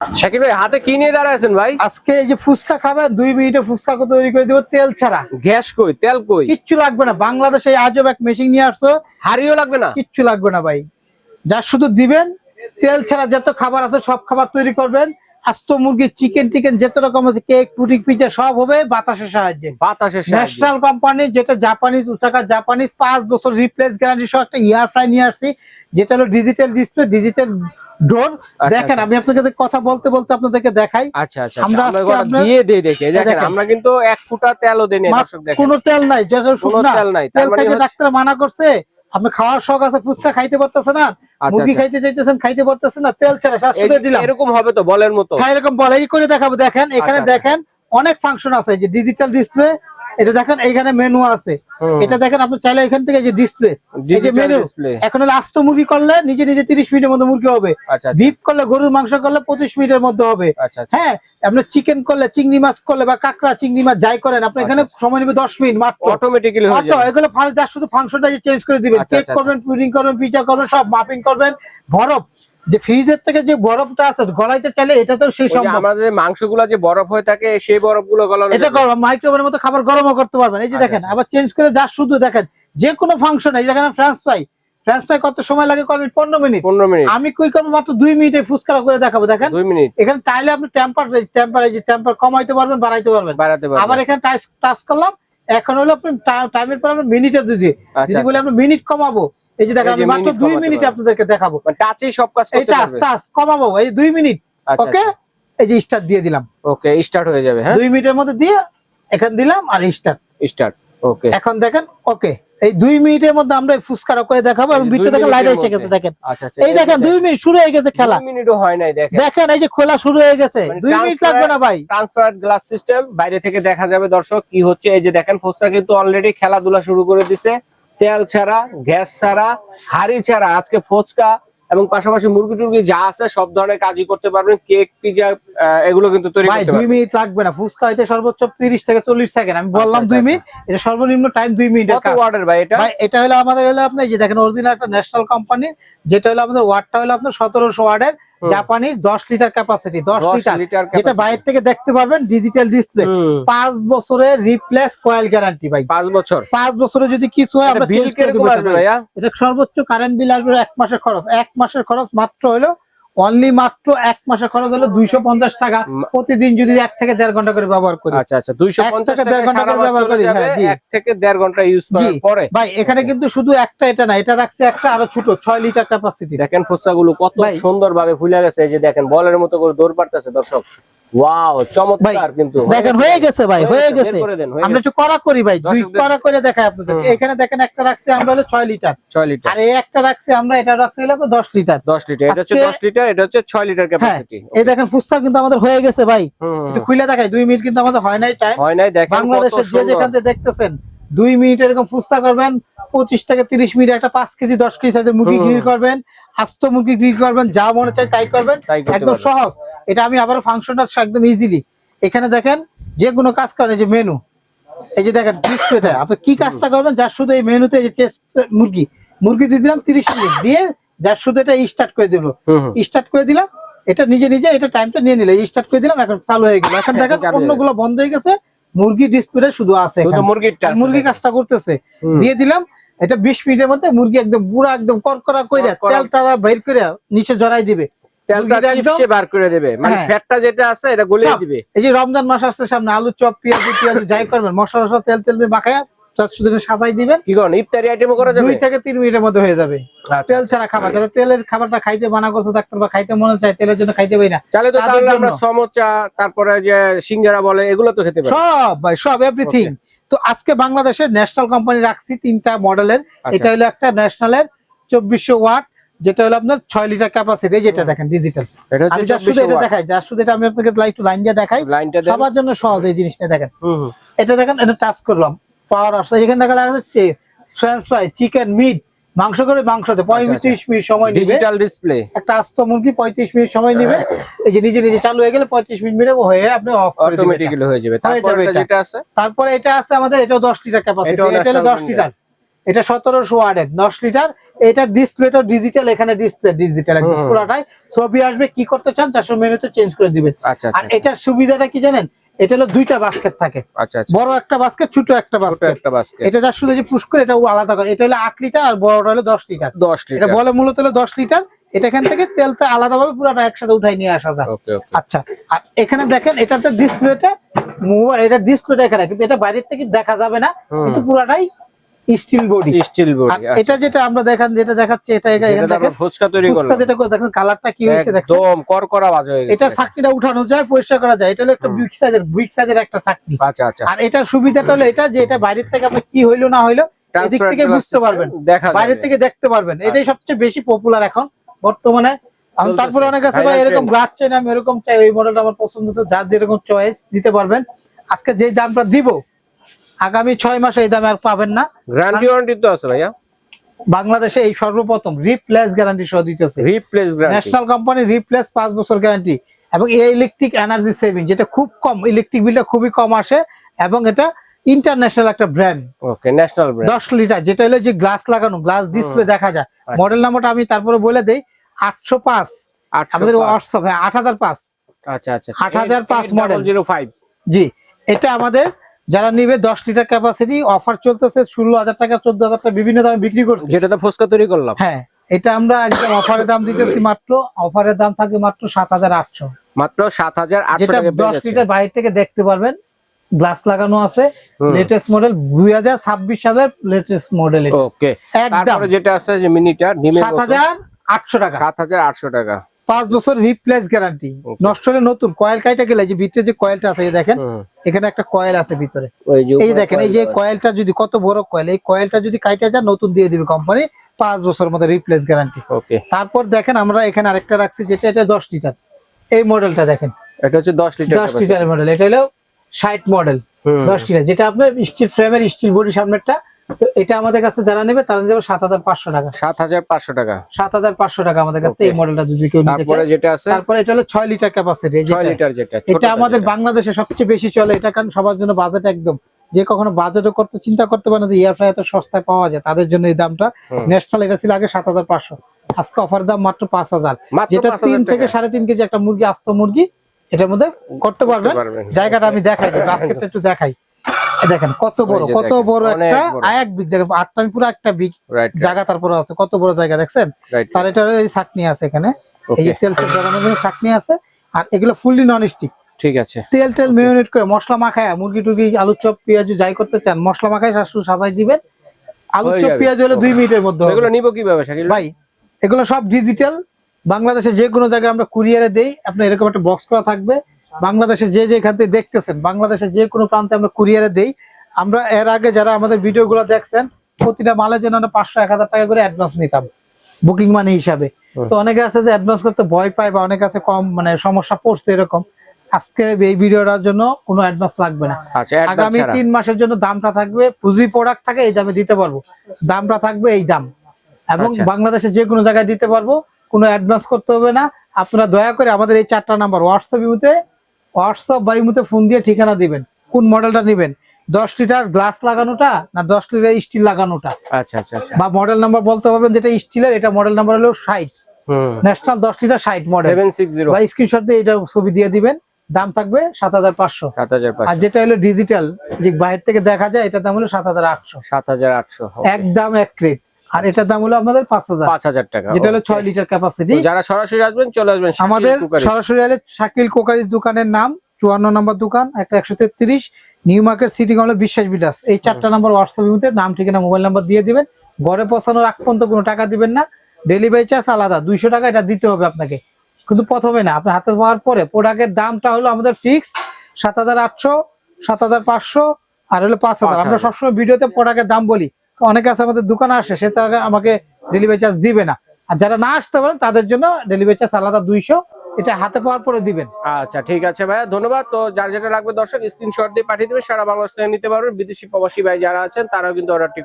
শাকিব ভাই হাতে কি নিয়ে দাঁড়ায় ভাই? আজকে এই যে ফুচকা খাবেন 2 মিনিটে ফুচকা তৈরি করে দেব তেল ছাড়া। গ্যাস কই, তেল কই? কিচ্ছু লাগবে না। বাংলাদেশে আজব এক মেশিন নিয়ে আসছো, হাড়িও লাগবে না, কিচ্ছু লাগবে না ভাই। যা শুধু দিবেন তেল ছাড়া যত খাবার আছে সব খাবার তৈরি করবেন। আস্ত মুরগি, চিকেন টিকেন যত রকম আছে, কেক পুডিং পিঠা সব হবে বাতাসের সাহায্যে। ন্যাশনাল কোম্পানি, যেটা জাপানিজ ওসাকা জাপানিজ 5 বছর রিপ্লেস গ্যারান্টি সহ একটা এয়ার ফ্রাই নিয়ে আসছি, যেটা হলো ডিজিটাল ডিসপ্লে, ডিজিটাল ডোর। দেখেন আমি আপনাকে কথা বলতে বলতে আপনাদেরকে দেখাই। আচ্ছা আচ্ছা, আমরা দিয়ে দেই দেখে। দেখেন আমরা কিন্তু 1 ফুটা তেলও দেই না দর্শক, দেখেন কোনো তেল নাই, কোনো তেল নাই। তেল খাইতে ডাক্তার মানা করছে। আপনি খাওয়ার শখ আছে, ফুচকা খাইতে পারতেছেন না, মুরগি খাইতে চাইতেছেন খাইতে পারতেছেন না, তেল ছাড়া শাশুড়ি দিলাম। এরকম হবে তো বলের মতো? হ্যাঁ এরকম বল, এই করে দেখাবো। দেখেন এখানে দেখেন অনেক ফাংশন আছে, যে ডিজিটাল ডিসপ্লে, এটা দেখেন এইখানে মেনু আছে, এটা দেখেন আপনি চাইলে এখান থেকে যে ডিসপ্লে, এই যে মেনু। এখন হলো আস্ত মুরগি করলে নিজে নিজে 30 মিনিটের মধ্যে মুরগি হবে। বিফ করলে, গরুর মাংস করলে 25 মিনিটের মধ্যে হবে। হ্যাঁ আপনি চিকেন করলে, চিংড়ি মাছ করলে বা কাঁকড়া চিংড়ি মাছ যাই করেন, আপনি এখানে সময় নেবে 10 মিনিট মাত্র, অটোমেটিক্যালি হয়ে যাবে। এগুলো শুধু ফাংশনটা চেঞ্জ করে দিবেন। কেক করবেন, পুডিং করবেন, পিঠা করবেন, সব মাপিং করবেন। বরফ, যে ফ্রিজের থেকে যে বরফটা আছে গলাইতে চাইলে এটাতেও সেই সম্ভব। আমাদের মাংসগুলো যে বরফ হয়ে থাকে সেই বরফগুলো গলানো, এটা মাইক্রোওভেনের মতো খাবার গরমও করতে পারবেন। এই যে দেখেন আবার চেঞ্জ করে যা শুধু দেখেন যে কোনো ফাংশন। এই দেখেন ফ্রেঞ্চ ফ্রাই কত সময় লাগে? 15 মিনিট। আমি কই করব মাত্র 2 মিনিটে ফুচকা করে দেখাবো। দেখেন 2 মিনিট। এখানে টাইলে আপনি টেম্পার কমাইতে পারবেন, বাড়াইতে পারবেন। আবার এখানে টাচ করলাম, এখন হলো আপনি টাইমের পর আপনি মিনিটে যদি বলে আপনি মিনিট কমাবো, এই যে দেখেন আমি মাত্র 2 মিনিটে আপনাদেরকে দেখাবো। টাচেই সব কাজ করতে পারবে। টাচ কমাবো, এই 2 মিনিট। ওকে, এই যে স্টার্ট দিয়ে দিলাম। ওকে, স্টার্ট হয়ে যাবে। হ্যাঁ 2 মিনিটের মধ্যে দিয়ে এখান দিলাম আর স্টার্ট। ওকে, এখন দেখেন ওকে, এই 2 মিনিটের মধ্যে আমরা ফুসকারা করে দেখাবো। এবং ভিতরে দেখেন লাইট এসে গেছে। দেখেন এই দেখেন 2 মিনিট শুরু হয়ে গেছে খেলা। 2 মিনিটও হয় নাই। দেখেন এই যে খোলা শুরু হয়ে গেছে। 2 মিনিট লাগবে না ভাই। ট্রান্সপারেন্ট গ্লাস সিস্টেম, বাইরে থেকে দেখা যাবে দর্শক কি হচ্ছে। এই যে দেখেন ফুচকা কিন্তু অলরেডি খেলাধুলা শুরু করে দিছে। তেল ছাড়া, গ্যাস ছাড়া, হাড়ি ছাড়া আজকে ফুচকা এবং পাশাপাশি মুরগি টুরগি যা আছে সব ধরনের কাজই করতে পারবেন। কেক, পিজা এগুলো কিন্তু তৈরি করতে পারবেন। 2 মিনিট লাগবে না। ফুচকা হইতে সর্বোচ্চ 30 থেকে 40 সেকেন্ড। আমি বললাম 2 মিনিট, এটা সর্বনিম্ন টাইম 2 মিনিট। কত ওয়াটের ভাই এটা? ভাই এটা হলো আমাদের হলো আপনি যে দেখেন অরিজিনাল একটা ন্যাশনাল কোম্পানি, যেটা হলো আমাদের ওয়াটটা হলো আপনার 1700 ওয়াটের, জাপানিজ 10 লিটার ক্যাপাসিটি। 10 লিটার, যেটা বাইরে থেকে দেখতে পারবেন, ডিজিটাল ডিসপ্লে। 5 বছরের রিপ্লেস কয়েল গ্যারান্টি ভাই। 5 বছরে যদি কিছু হয় আমরা চেঞ্জ করে দেব ভাইয়া। এটা সর্বোচ্চ কারেন্ট বিল আসবে 1 মাসের খরচ। 1 মাসের খরচ মাত্র হলো অনলি মাত্র 1 মাসের খরচ হলো 250 টাকা। প্রতিদিন যদি 1 থেকে 1.5 ঘন্টা করে ব্যবহার করি। আচ্ছা আচ্ছা, 250 থেকে 1.5 ঘন্টা করে ব্যবহার করি। হ্যাঁ 1 থেকে 1.5 ঘন্টা ইউজ করার পরে ভাই এখানে কিন্তু শুধু একটা এটা না, এটা রাখছে একটা আরো ছোট 6 লিটার ক্যাপাসিটি। দেখেন ফুচকাগুলো কত সুন্দরভাবে ফুলে গেছে। এই যে দেখেন বলের মতো করে দৌড় পারতেছে দর্শক। ওয়াও, চমৎকার। কিন্তু দেখেন হয়ে গেছে ভাই, হয়ে গেছে। আমরা একটু করা করি ভাই, 2 করা করে দেখাই আপনাদের। এখানে দেখেন একটা রাখছি আমরা হলো 6 লিটার। আর এই একটা রাখছি আমরা, এটা রাখছি হলো 10 লিটার। এটা হচ্ছে 10 লিটার, এটা হচ্ছে 6 লিটার ক্যাপাসিটি। এই দেখেন ফুচকা কিন্তু আমাদের হয়ে গেছে ভাই। একটু খুলে দেখাই। 2 মিনিট কিন্তু আমাদের হয় নাই টাইম। দেখেন বাংলাদেশের যে যেখান থেকে দেখতেছেন 2 মিনিট এরকম ফুচকা করবেন। 25 থেকে 30 মিনিট একটা 5 কেজি 10 কেজি সাইজের মুরগি গ্রিল করবেন, আস্ত মুরগি গ্রিল করবেন, যা মনে চাই তাই করবেন। একদম সহজ। এটা আমি আবার ফাংশনটা একদম ইজিলি। এখানে দেখেন যে কোনো কাজ করেন, যে মেনু, এই যে দেখেন ডিসপ্লেটা, আপনি কি কাজটা করবেন যার শুধু এই মেনুতে এই যে মুরগি দিয়ে দিলাম 30 মিনিট দিয়ে, যার শুধু এটা স্টার্ট করে দিল। স্টার্ট করে দিলাম, এটা নিজে নিজে এটা টাইমটা নিয়ে নিল। স্টার্ট করে দিলাম, এখন চালু হয়ে গেল। এখন দেখেন অন্যগুলো বন্ধ হয়ে গেছে, মুরগি ডিসপ্লে শুধু আছে, মুরগি কাজটা করতেছে। দিয়ে দিলাম, এটা 20 মিনিটের মধ্যে মুরগি একদম পুরো একদম করকরা কইরা তেল তারা বের করে নিচে জড়াই দিবে। এই যে রমজান মাস আসছে সামনে, আলু চপ, পেঁয়াজ যাই করবেন, মশলা তেল দিয়ে মাখায়া সাজাই দিবেন। কি করেন ইফতারি আইটেম করা যাবে? 2 থেকে 3 মিনিটের মধ্যে হয়ে যাবে। তেল ছাড়া খাবার, যারা তেলের খাবারটা খাইতে মানা করছে ডাক্তার বা খাইতে মনে চায়, তেলের জন্য খাইতে পারি না, তাহলে তো আমরা সমোসা, তারপরে যে সিঙ্গারা বলে এগুলো তো খেতে পারি। সব ভাই, সব এভরিথিং। তো আজকে বাংলাদেশের ন্যাশনাল কোম্পানি রাখছি 3টা মডেলের। এটা হলো একটা ন্যাশনালের 2400 ওয়াট, যেটা হলো আপনার 6 লিটার ক্যাপাসিটি। যেটা দেখেন ডিজিটাল, আমি জাস্ট শুধু এটা দেখাই, জাস্ট শুধু এটা আমি আপনাকে লাইন দিয়ে দেখাই, সবার জন্য সহজ এই জিনিসটা। দেখেন এটা দেখেন, এটা টাচ করলাম, পাওয়ার আসছে। এখানে দেখা যাচ্ছে ফ্রেঞ্চ ফ্রাই, চিকেন, মিট, মাংস করে মাংসতে 35 মিনিট সময় নিবে। ডিজিটাল ডিসপ্লে, একটা আস্ত মুরগি 35 মিনিট সময় নিবে। এই যে নিজে নিজে চালু হয়ে গেলে 35 মিনিট হয়ে আপনি অফ করে দিবেন, অটোমেটিক্যালি হয়ে যাবে। তারপরে যেটা আছে, তারপরে এটা আছে আমাদের, এটাও 10 লিটার ক্যাপাসিটি। এটা হলো 10 লিটার। এটা 1700 ওয়াটের 10 লিটার। এটা ডিসপ্লেটা ডিজিটাল, এখানে ডিসপ্লে ডিজিটাল একদম পুরোটাই ছবি আসবে, কি করতে চান 400 মেনুতে চেঞ্জ করে দিবেন। আচ্ছা আর এটার সুবিধাটা কি জানেন, এটা হলো দুইটা বাস্কেট থাকে, আচ্ছা বড় একটা বাস্কেট, ছোট একটা বাস্কেট। এটা যা শুধু যে পুশ করে এটা আলাদা করে, এটা হলো 8 লিটার আর বড়টা হলো 10 লিটার। 10 লিটার এটা বলে মূলত হলো 10 লিটার। এটা এখান থেকে তেলটা আলাদাভাবে পুরোটা একসাথে উঠাই নিয়ে আসা যায়। আচ্ছা, আর এখানে দেখেন এটাতে ডিসপ্লেটা মোবাইল, এটা ডিসপ্লেটা এখানে, কিন্তু এটা বাইরের থেকে দেখা যাবে না, কিন্তু পুরোটাই স্টিল বডি। এটা যেটা আমরা যেটা দেখাচ্ছে, এটা এখানে দেখেন ফুচকা তৈরি করলাম, যেটা করে দেখেন কালারটা কি হয়েছে, দেখেন একদম করকরা ভাজা হয়ে গেছে। এটা চাকনিটা উঠানো যায়, পরিষ্কার করা যায়। এটা হলো একটা বিগ সাইজের একটা চাকনি। আচ্ছা আচ্ছা। আর এটার সুবিধাটা হলো এটা যে এটা বাইরের থেকে আপনি কি হইলো না হইলো এদিক থেকে বুঝতে পারবেন, বাইরের থেকে দেখতে পারবেন। এটাই সবচেয়ে বেশি পপুলার এখন বর্তমানে। তারপরে অনেক আছে ভাই এরকম গ্লাস চাই না, আমি এরকম চাই, ওই মডেলটা আমার পছন্দ, তো যার যেরকম চয়েস নিতে পারবেন। আজকে যে দামটা দিব আগামী 6 মাসে এই দামে আর পাবেন না। গ্যারান্টি ওয়ারেন্টি তো আছে ভাইয়া বাংলাদেশে, এই সর্বপ্রথম রিপ্লেস গ্যারান্টি সহ দিতেছে। Replace guarantee, national company replace 5 বছর গ্যারান্টি, এবং এই ইলেকট্রিক এনার্জি সেভিং, যেটা খুব কম, ইলেকট্রিক বিলটা খুবই কম আসে, এবং এটা ইন্টারন্যাশনাল একটা ব্র্যান্ড। ওকে, ন্যাশনাল ব্র্যান্ড। 10 লিটার, যেটা হলো যে গ্লাস লাগানো, গ্লাস ডিসপ্লে দেখা যায়। মডেল নাম্বারটা আমি তারপরে বলে দেই, 805 আমাদের হোয়াটসঅ্যাপ, 8005। আচ্ছা আচ্ছা, 8005 মডেল 05। জি, এটা আমাদের যারা নিবে 10 লিটার ক্যাপাসিটি, অফার চলতেছে 16,000 টাকা 14,000 টাকা বিভিন্ন দামে বিক্রি করছি, যেটাতে ফুচকা তৈরি করলাম। হ্যাঁ, এটা আমরা একদম অফারের দাম দিতেছি, মাত্র অফারের দাম থাকে মাত্র 7,800, মাত্র 7,800 টাকা। 10 লিটার বাইরে থেকে দেখতে পারবেন, গ্লাস লাগানো আছে, লেটেস্ট মডেল 2026 সালের লেটেস্ট মডেল। ওকে, তারপরে যেটা আছে যে মিনিটা 7,800 টাকা, 7,800 টাকা, 5 বছর রিপ্লেস গ্যারান্টি। নষ্ট হলে নতুন কয়েল কাইটা গেলে, যে ভিতরে যে কয়েলটা আছে দেখেন, এখানে একটা কয়েল আছে ভিতরে, এই দেখেন, এই যে কয়েলটা যদি, কত বড় কয়েল, এই কয়েলটা যদি কাইটা যায় নতুন দিয়ে দিবে কোম্পানি, 5 বছর মধ্যে রিপ্লেস গ্যারান্টি। ওকে, তারপর দেখেন আমরা এখানে আরেকটা রাখছি, যেটা এটা 10 লিটার, এই মডেলটা দেখেন, এটা হচ্ছে 10 লিটার মডেল। এটা হলো 60 মডেল 10 লিটার, যেটা আপনার স্টিল ফ্রেমের, স্টিল বডি সামনেরটা। তো এটা আমাদের কাছে যারা নেবে তারা নেবে 7,500 টাকা, 7,500 টাকা, 7,500 টাকা আমাদের কাছে এই মডেলটা যদি কেউ নিতে চায়। তারপরে যেটা আছে, তারপরে এটা হলো 6 লিটার ক্যাপাসিটি, 6 লিটার যেটা, এটা আমাদের বাংলাদেশে সবচেয়ে বেশি চলে। এটা কারণ সবার জন্য বাজেট একদম, যে কখনো বাজেটও করতে চিন্তা করতে পারে না যে এয়ার ফ্রায়ার এত সস্তায় পাওয়া যায়, তাদের জন্য এই দামটা। ন্যাশনাল এটা ছিল আগে 7,500, আজকে অফার দাম মাত্র 5,000, যেটা 3 থেকে 3.5 কেজি একটা মুরগি, আস্ত মুরগি, এটার মধ্যে করতে পারবেন। জায়গাটা আমি দেখাই দিই, বাস্কেটটা একটু দেখাই, দেখেন কত বড়, কত বড় একটা এক বিগ, দেখেন আটটা আমি পুরো একটা বিগ জায়গা, তারপরে আছে কত বড় জায়গা দেখছেন। তার এটা ছাকনি আছে এখানে, এই যে তেল জড়ানোর জন্য ছাকনি আছে, আর এগুলো ফুললি নন স্টিক। ঠিক আছে, তেল মেরিনেট করে মশলা মাখায়, মুরগি টুরগি আলু চপ পেঁয়াজ যাই করতে চান, মশলা মাখায় শাশুড়ি সাজাই দিবেন, আলু চপ পেঁয়াজ হলে 2 মিনিটের মধ্যে। এগুলো নিব কিভাবে শাকিল ভাই? এগুলো সব ডিজিটাল, বাংলাদেশে যে কোনো জায়গায় আমরা কুরিয়ারে দেই। আপনার এরকম একটা বক্স করা থাকবে, বাংলাদেশে যে যেখান থেকে দেখতেছেন, বাংলাদেশে যে কোনো প্রান্তে আমরা কুরিয়ারে দেই। আমরা এর আগে যারা আমাদের ভিডিওগুলো দেখছেন, প্রতিটা মালের জন্য 500-1000 টাকা করে অ্যাডভান্স নিতাম বুকিং মানি হিসাবে। তো অনেকে আছে যে অ্যাডভান্স করতে ভয় পায়, বা অনেকে আছে কম মানে সমস্যা পড়ছে এরকম। আজকে এই ভিডিওটার জন্য কোনো অ্যাডভান্স লাগবে না, আগামী 3 মাসের জন্য দামটা থাকবে, পুঁজি প্রোডাক্ট থাকে এই দামে দিতে পারবো, দামটা থাকবে এই দাম, এবং বাংলাদেশে যে কোনো জায়গায় দিতে পারবো, কোনো অ্যাডভান্স করতে হবে না। আপনারা দয়া করে আমাদের এই 4টা নাম্বার হোয়াটসঅ্যাপ বা ইমোতে ফোন দিয়ে ঠিকানা দিবেন, কোন মডেলটা নেবেন, 10 লিটার গ্লাস লাগানোটা না 10 লিটার স্টিল লাগানোটা। আচ্ছা আচ্ছা, বা মডেল নাম্বার বলতে পারবেন, যেটা স্টিলের, এটা মডেল নাম্বার হলো 60, ন্যাশনাল 10 লিটার 60 মডেল 760, বা স্ক্রিনশট দিয়ে এটা ছবি দিয়ে দিবেন, দাম থাকবে 7,500। আর যেটা হলো ডিজিটাল, যে বাইরে থেকে দেখা যায়, এটার দাম হলো 7,800, একদম এক রেট। আর এটার দাম হলো আমাদের 5,000 টাকা, যেটা হলো 6 লিটার ক্যাপাসিটি। যারা সরাসরি আসবেন চলে আসবেন আমাদের সরাসরি আলে শাকিল কোকারিজ দোকানের নাম, 54 নম্বর দোকান, একটা 133 নিউ মার্কেট, সিটি কমপ্লেক্স, বিশ্বাস বিলাস। এই 4টা নাম্বার হোয়াটসঅ্যাপের মধ্যে নাম ঠিকানা মোবাইল নাম্বার দিয়ে দিবেন। ঘরে পৌঁছানোর আগ পর্যন্ত কোনো টাকা দিবেন না, ডেলিভারি চার্জ আলাদা 200 টাকা, এটা দিতে হবে আপনাকে, কিন্তু প্রথমে না, আপনার হাতে পাওয়ার পরে। প্রোডাক্টের দামটা হলো আমাদের ফিক্সড 7,800, 7,500 আর হলো 5,000। আমরা সবসময় ভিডিওতে প্রোডাক্টের দাম বলি, অনেকে আছে আমাদের দোকানে আসে, সে তো আমাকে ডেলিভারি চার্জ দিবে না, আর যারা না আসতে পারেন তাদের জন্য ডেলিভারি চার্জ আলাদা 200, এটা হাতে পাওয়ার পরে দিবেন। আচ্ছা ঠিক আছে ভাইয়া, ধন্যবাদ। তো যার যেটা লাগবে দর্শক স্ক্রিনশট দিয়ে পাঠিয়ে দিবেন, সারা বাংলাদেশ থেকে নিতে পারবেন। বিদেশি প্রবাসী ভাই যারা আছেন তারাও কিন্তু অর্ডারটি